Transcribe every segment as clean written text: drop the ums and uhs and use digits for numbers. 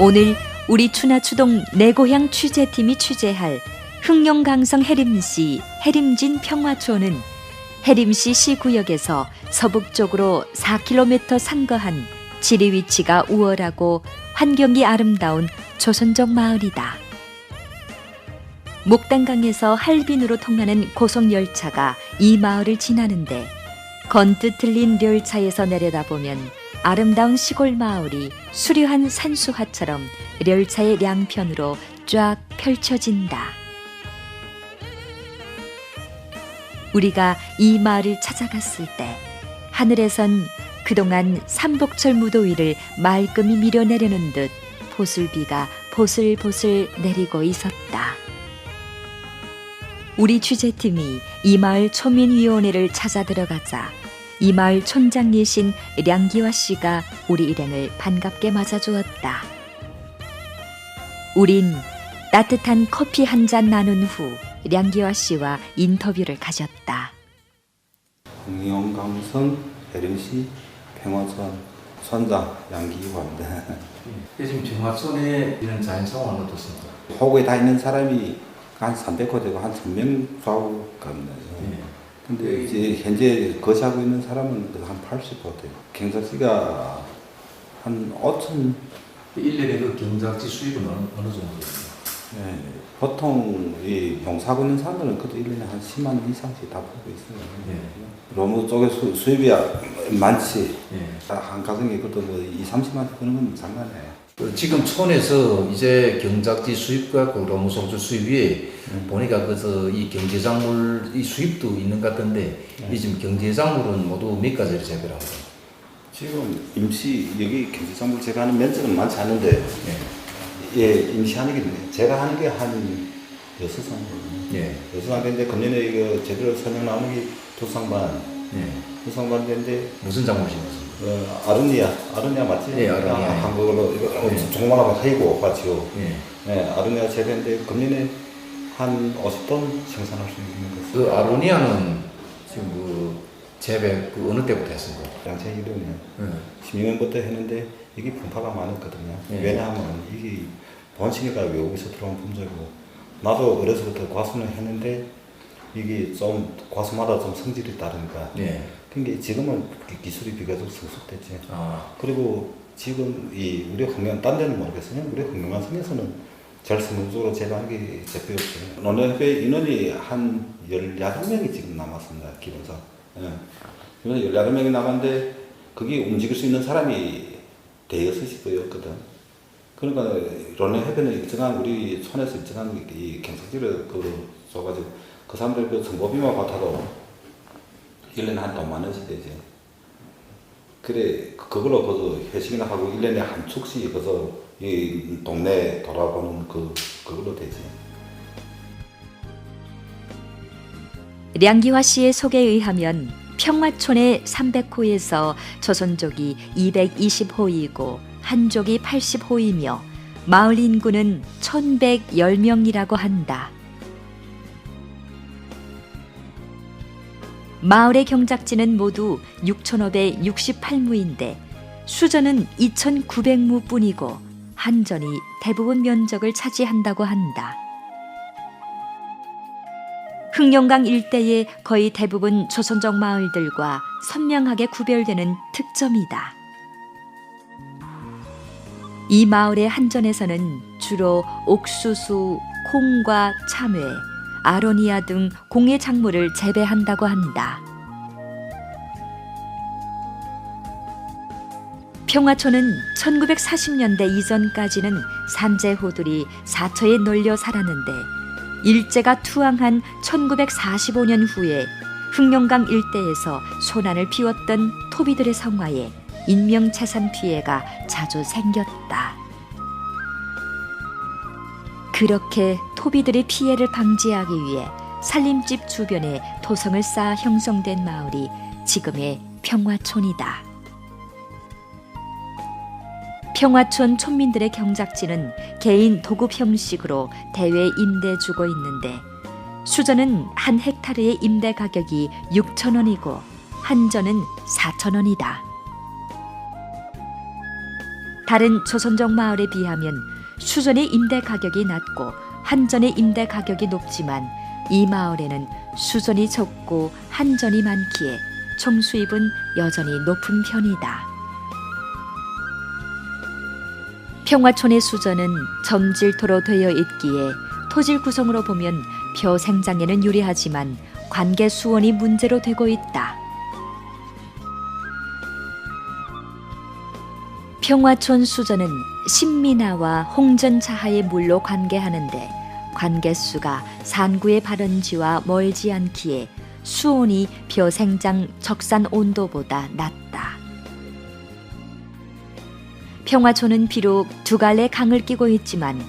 오늘 우리 추나추동 내 고향 취재팀이 취재할 흥룡강성 해림시 해림진 평화촌은 해림시 시구역에서 서북쪽으로 4km 상거한 지리 위치가 우월하고 환경이 아름다운 조선족 마을이다. 목단강에서 할빈으로 통하는 고속열차가 이 마을을 지나는데 건뜻 틀린 렬차에서 내려다보면 아름다운 시골 마을이 수려한 산수화처럼 렬차의 양편으로 쫙 펼쳐진다. 우리가 이 마을을 찾아갔을 때 하늘에선 그동안 삼복철 무더위를 말끔히 밀어내려는 듯 보슬비가 보슬보슬 내리고 있었다. 우리 취재팀이 이 마을 초민위원회를 찾아 들어가자 이 마을 촌장이신 량기화 씨가 우리 일행을 반갑게 맞아주었다. 우린 따뜻한 커피 한 잔 나눈 후 량기화 씨와 인터뷰를 가졌다. 흥룡강성 해림시 평화촌 촌장 양기화입니다. 지금 평화촌에 이런 자연 상황은 어떻습니까? 호구에 다 있는 사람이 한 300호 되고 한 1000명 좌우 갑니다. 근데 이제 현재 거주하고 있는 사람은 한 80호 돼요. 경작지가 한 5천. 1년에 그 경작지 수입은 어느 정도입니까? 네, 보통 이 농사하고 있는 사람들은 그것도 1년에 한 10만 원 이상씩 다 벌고 있어요. 로무 쪽에 수입이 많지. 한 가정에 그것도 뭐 2, 30만 원 버는 건 장난이에요. 지금 촌에서 이제 경작지 수입과 그 로무소주 수입이 보니까 그래서 이 경제작물 이 수입도 있는 것 같은데 이 지금 경제작물은 모두 몇 가지를 재배를 하고 지금 임시 여기 경제작물 제가 하는 면적은 많지 않은데 예, 임시하는 게 제가 하는 게 한 6상거든요. 6상인데 금년에 이거 제대로 설명 나오는 게 2상반. 2상반 되는데 무슨 작물이십니까? 아르니아 맞지? 네, 아르니아. 한국어로 종말하고 하이고 맞죠? 아르니아 재배인데 금년에 한 50톤 생산할 수 있는 것을. 그 아로니아는 지금 그 재배 그 어느 때부터 했습니까? 양채 1년이요. 16년부터 했는데 이게 분파가 많았거든요. 왜냐하면 이게 본식이가 외국에서 들어온 품종이고 나도 어려서부터 과수는 했는데 이게 좀 과수마다 좀 성질이 다르니까. 그러니까 지금은 기술이 비교적 성숙됐지. 그리고 지금 이 우리 흥룡 딴 데는 모르겠어요. 우리 흥룡강성에서는 제일 성공적으로 재배하는 게 제표였어요. 논현회 인원이 한 18명이 지금 남았습니다. 기본상. 그래서 18명이 남았는데 그게 움직일 수 있는 사람이 대여섯이 보였거든. 그러니까 논현협회는 일정한 우리 촌에서 일정한 이 경상지를 그 줘가지고 그 사람들 그 정보비만 받아도 1년에 한 돈 만원씩 되지. 그래, 그걸로 그 회식이나 하고 1년에 한 축씩 그래서 이 동네 돌아보는 그걸로 되지. 량기화 씨의 소개에 의하면 평화촌의 300호에서 조선족이 220호이고 한족이 80호이며 마을 인구는 1110명이라고 한다. 마을의 경작지는 모두 6,568무인데 수전은 2,900무뿐이고 한전이 대부분 면적을 차지한다고 한다. 흥룡강 일대의 거의 대부분 조선족 마을들과 선명하게 구별되는 특점이다. 이 마을의 한전에서는 주로 옥수수, 콩과 참외, 아로니아 등 공예 작물을 재배한다고 한다. 평화촌은 1940년대 이전까지는 산재호들이 사처에 널려 살았는데 일제가 투항한 1945년 후에 흥룡강 일대에서 소난을 피웠던 토비들의 성화에 인명재산 피해가 자주 생겼다. 그렇게 토비들의 피해를 방지하기 위해 살림집 주변에 토성을 쌓아 형성된 마을이 지금의 평화촌이다. 평화촌 촌민들의 경작지는 개인 도급 형식으로 대외 임대 주고 있는데 수저는 한 헥타르의 임대 가격이 6,000원이고 한전은 4,000원이다. 다른 조선족 마을에 비하면 수전의 임대 가격이 낮고 한전의 임대 가격이 높지만 이 마을에는 수전이 적고 한전이 많기에 총 수입은 여전히 높은 편이다. 평화촌의 수전은 점질토로 되어 있기에 토질 구성으로 보면 벼 생장에는 유리하지만 관계 수원이 문제로 되고 있다. 평화촌 수전은 신민하와 홍전차하의 물로 관계하는데 관계수가 산구의 발원지와 멀지 않기에 수온이 벼 생장 적산 온도보다 낮다. 평화촌은 비록 두 갈래 강을 끼고 있지만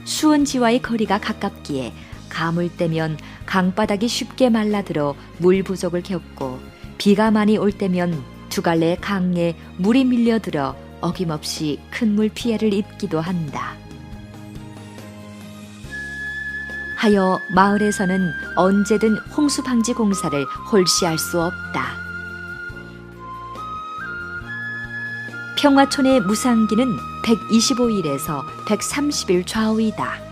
수온지와의 거리가 가깝기에 가물 때면 강바닥이 쉽게 말라들어 물 부족을 겪고 비가 많이 올 때면 두 갈래 강에 물이 밀려들어 어김없이 큰 물 피해를 입기도 한다. 하여 마을에서는 언제든 홍수 방지 공사를 홀시할 수 없다. 평화촌의 무상기는 125일에서 130일 좌우이다.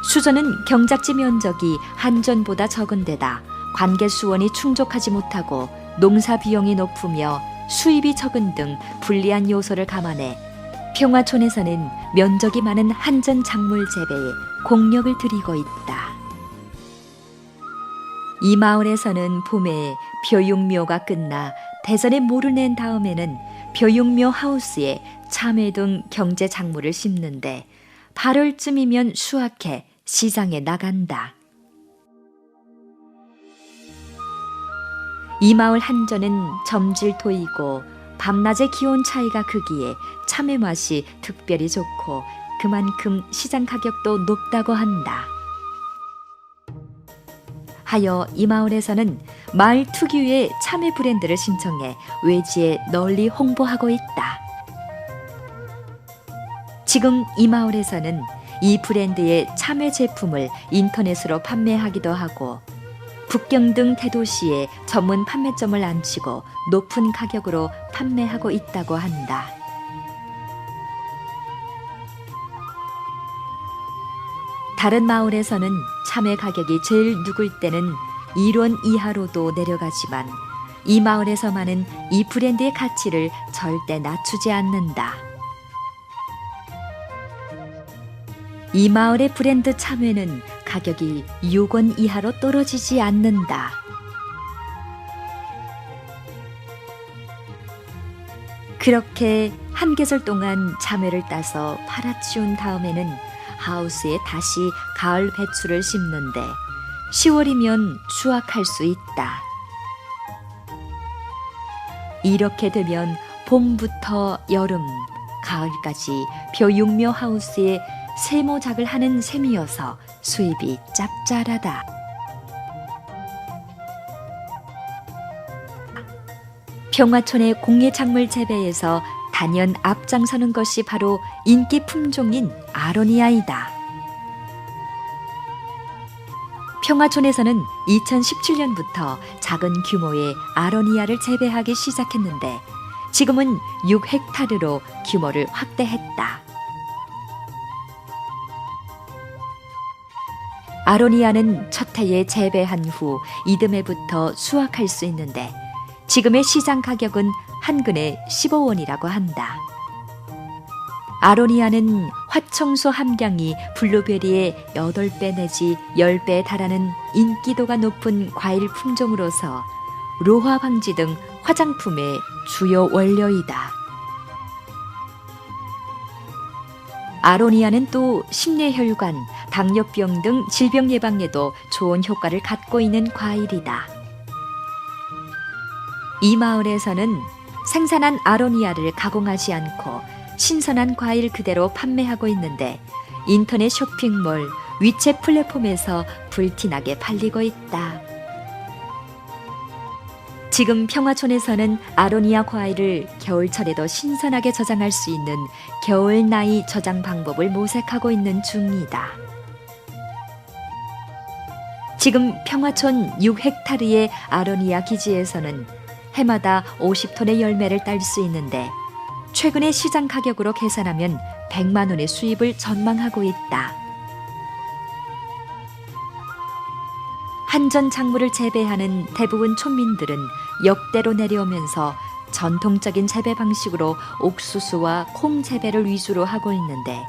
수전은 경작지 면적이 한전보다 적은 데다 관계 수원이 충족하지 못하고 농사 비용이 높으며 수입이 적은 등 불리한 요소를 감안해 평화촌에서는 면적이 많은 한전 작물 재배에 공력을 들이고 있다. 이 마을에서는 봄에 벼육묘가 끝나 대선에 모를 낸 다음에는 벼육묘 하우스에 참외 등 경제 작물을 심는데 8월쯤이면 수확해 시장에 나간다. 이 마을 한전은 점질토이고 밤낮의 기온 차이가 크기에 참외 맛이 특별히 좋고 그만큼 시장 가격도 높다고 한다. 하여 이 마을에서는 마을 특유의 참외 브랜드를 신청해 외지에 널리 홍보하고 있다. 지금 이 마을에서는 이 브랜드의 참외 제품을 인터넷으로 판매하기도 하고 북경 등 대도시에 전문 판매점을 안치고 높은 가격으로 판매하고 있다고 한다. 다른 마을에서는 참외 가격이 제일 누글 때는 1원 이하로도 내려가지만 이 마을에서만은 이 브랜드의 가치를 절대 낮추지 않는다. 이 마을의 브랜드 참외는 가격이 6원 이하로 떨어지지 않는다. 그렇게 한 계절 동안 참외를 따서 팔아치운 다음에는 하우스에 다시 가을 배추를 심는데 10월이면 수확할 수 있다. 이렇게 되면 봄부터 여름, 가을까지 벼육묘 하우스에 세모작을 하는 셈이어서 수입이 짭짤하다. 평화촌의 공예작물 재배에서 단연 앞장서는 것이 바로 인기 품종인 아로니아이다. 평화촌에서는 2017년부터 작은 규모의 아로니아를 재배하기 시작했는데 지금은 6헥타르로 규모를 확대했다. 아로니아는 첫 해에 재배한 후 이듬해부터 수확할 수 있는데 지금의 시장 가격은 한 근에 15원이라고 한다. 아로니아는 화청소 함량이 블루베리의 8배 내지 10배에 달하는 인기도가 높은 과일 품종으로서 로화 방지 등 화장품의 주요 원료이다. 아로니아는 또 심뇌혈관, 당뇨병 등 질병 예방에도 좋은 효과를 갖고 있는 과일이다. 이 마을에서는 생산한 아로니아를 가공하지 않고 신선한 과일 그대로 판매하고 있는데 인터넷 쇼핑몰, 위챗 플랫폼에서 불티나게 팔리고 있다. 지금 평화촌에서는 아로니아 과일을 겨울철에도 신선하게 저장할 수 있는 겨울 나이 저장 방법을 모색하고 있는 중이다. 지금 평화촌 6헥타르의 아로니아 기지에서는 해마다 50톤의 열매를 딸 수 있는데 최근의 시장 가격으로 계산하면 100만 원의 수입을 전망하고 있다. 한전 작물을 재배하는 대부분 촌민들은 역대로 내려오면서 전통적인 재배 방식으로 옥수수와 콩 재배를 위주로 하고 있는데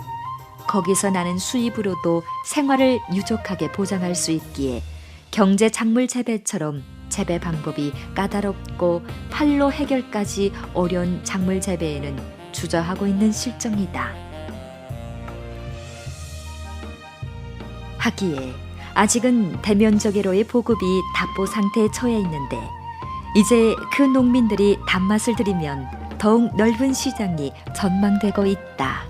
거기서 나는 수입으로도 생활을 유족하게 보장할 수 있기에 경제 작물 재배처럼 재배 방법이 까다롭고 판로 해결까지 어려운 작물 재배에는 주저하고 있는 실정이다. 하기에 아직은 대면적으로의 보급이 답보 상태에 처해 있는데 이제 그 농민들이 단맛을 들이면 더욱 넓은 시장이 전망되고 있다.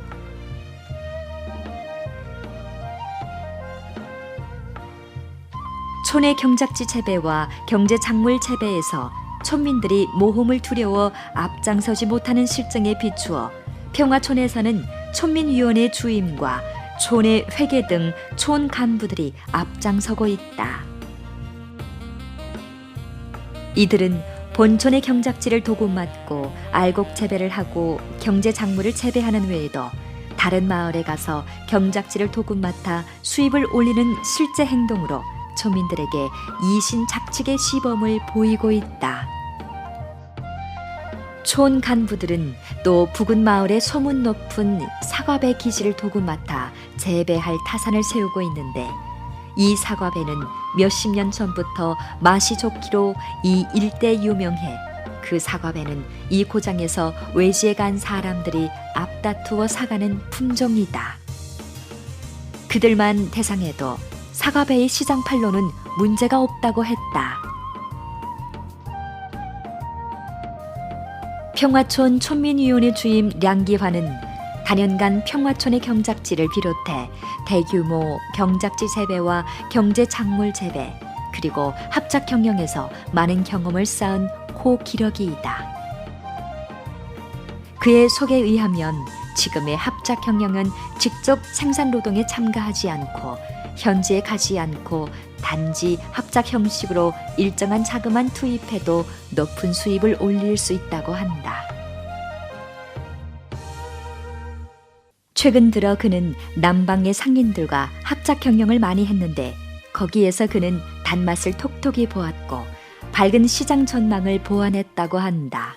촌의 경작지 재배와 경제작물 재배에서 촌민들이 모험을 두려워 앞장서지 못하는 실정에 비추어 평화촌에서는 촌민위원회 주임과 촌의 회계 등 촌 간부들이 앞장서고 있다. 이들은 본촌의 경작지를 도구맞고 알곡 재배를 하고 경제작물을 재배하는 외에도 다른 마을에 가서 경작지를 도구맡아 수입을 올리는 실제 행동으로 초민들에게 이신작직의 시범을 보이고 있다. 촌 간부들은 또 부근 마을의 소문 높은 사과배 기지를 도구맡아 재배할 타산을 세우고 있는데 이 사과배는 몇십 년 전부터 맛이 좋기로 이 일대 유명해 그 사과배는 이 고장에서 외지에 간 사람들이 앞다투어 사가는 품종이다. 그들만 대상해도 사과배의 시장 판로는 문제가 없다고 했다. 평화촌 촌민위원회 주임 량기화는 단연간 평화촌의 경작지를 비롯해 대규모 경작지 재배와 경제작물 재배 그리고 합작 경영에서 많은 경험을 쌓은 고기력이이다. 그의 소개에 의하면 지금의 합작 경영은 직접 생산 노동에 참가하지 않고 현지에 가지 않고 단지 합작 형식으로 일정한 자금만 투입해도 높은 수입을 올릴 수 있다고 한다. 최근 들어 그는 남방의 상인들과 합작 경영을 많이 했는데 거기에서 그는 단맛을 톡톡히 보았고 밝은 시장 전망을 보완했다고 한다.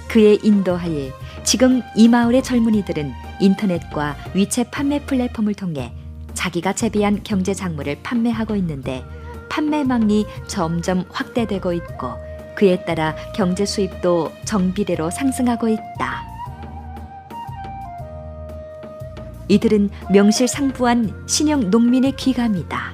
그의 인도하에 지금 이 마을의 젊은이들은 인터넷과 위챗 판매 플랫폼을 통해 자기가 재배한 경제작물을 판매하고 있는데 판매망이 점점 확대되고 있고 그에 따라 경제 수입도 정비례로 상승하고 있다. 이들은 명실상부한 신형 농민의 귀감이다.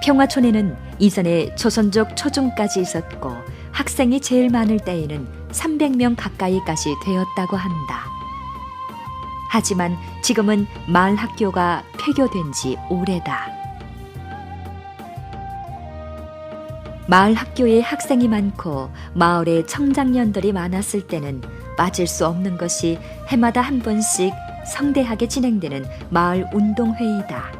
평화촌에는 이전에 조선족 초중까지 있었고 학생이 제일 많을 때에는 300명 가까이까지 되었다고 한다. 하지만 지금은 마을 학교가 폐교된 지 오래다. 마을 학교에 학생이 많고 마을에 청장년들이 많았을 때는 빠질 수 없는 것이 해마다 한 번씩 성대하게 진행되는 마을 운동회의다.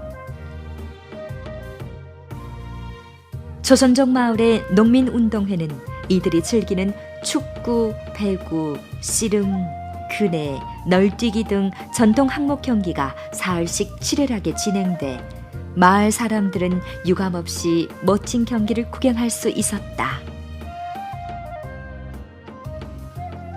조선족 마을의 농민운동회는 이들이 즐기는 축구, 배구, 씨름, 그네, 널뛰기 등 전통 항목 경기가 사흘씩 치열하게 진행돼 마을 사람들은 유감없이 멋진 경기를 구경할 수 있었다.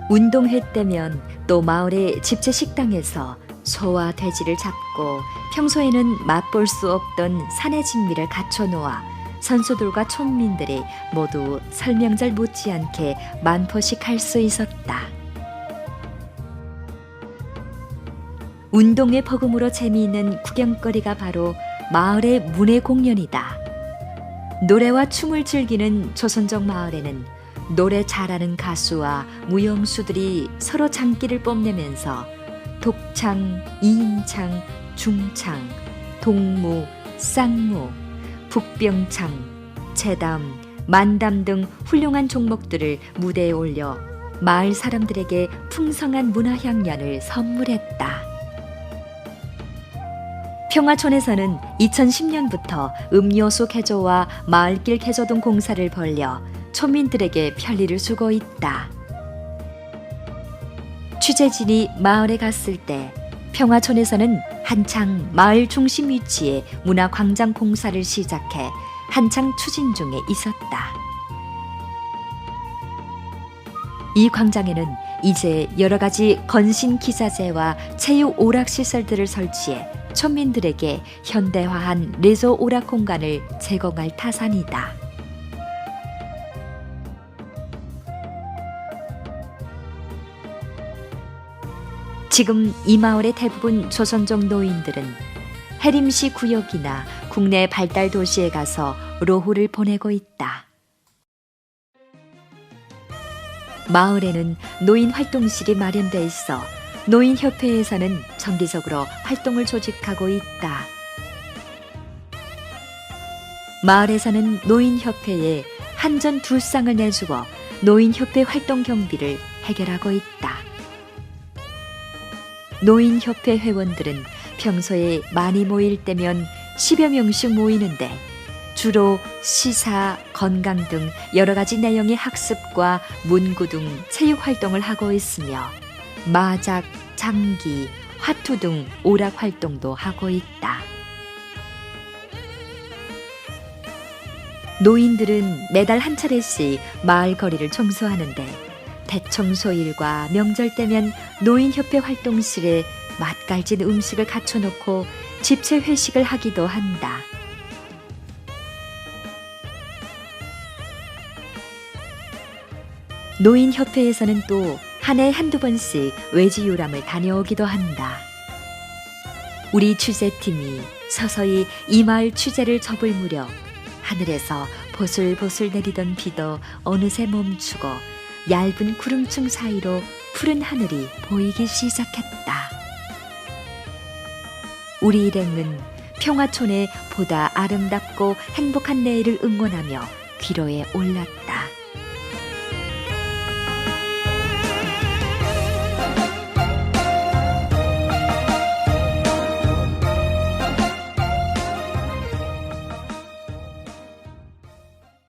운동회 때면 또 마을의 집채 식당에서 소와 돼지를 잡고 평소에는 맛볼 수 없던 산의 진미를 갖춰놓아 선수들과 촌민들이 모두 설명절 못지않게 만포식 할 수 있었다. 운동회 버금으로 재미있는 구경거리가 바로 마을의 문예 공연이다. 노래와 춤을 즐기는 조선족 마을에는 노래 잘하는 가수와 무용수들이 서로 장기를 뽐내면서 독창, 이인창, 중창, 동무, 쌍무, 북병창, 재담, 만담 등 훌륭한 종목들을 무대에 올려 마을 사람들에게 풍성한 문화 향연을 선물했다. 평화촌에서는 2010년부터 음료수 개조와 마을길 개조 등 공사를 벌려 촌민들에게 편리를 주고 있다. 취재진이 마을에 갔을 때 평화촌에서는 한창 마을 중심 위치에 문화광장 공사를 시작해 한창 추진 중에 있었다. 이 광장에는 이제 여러 가지 건신 기자재와 체육 오락 시설들을 설치해 촌민들에게 현대화한 레저 오락 공간을 제공할 타산이다. 지금 이 마을의 대부분 조선족 노인들은 해림시 구역이나 국내 발달 도시에 가서 노후를 보내고 있다. 마을에는 노인 활동실이 마련돼 있어 노인협회에서는 정기적으로 활동을 조직하고 있다. 마을에서는 노인협회에 한전 2쌍을 내주어 노인협회 활동 경비를 해결하고 있다. 노인협회 회원들은 평소에 많이 모일 때면 10여 명씩 모이는데 주로 시사, 건강 등 여러 가지 내용의 학습과 문구 등 체육 활동을 하고 있으며 마작, 장기, 화투 등 오락 활동도 하고 있다. 노인들은 매달 한 차례씩 마을 거리를 청소하는데 대청소일과 명절 때면 노인협회 활동실에 맛깔진 음식을 갖춰놓고 집체 회식을 하기도 한다. 노인협회에서는 또 한 해에 한두 번씩 외지 유람을 다녀오기도 한다. 우리 취재팀이 서서히 이 마을 취재를 접을 무렵 하늘에서 보슬보슬 내리던 비도 어느새 멈추고 얇은 구름층 사이로 푸른 하늘이 보이기 시작했다. 우리 일행은 평화촌의 보다 아름답고 행복한 내일을 응원하며 귀로에 올랐다.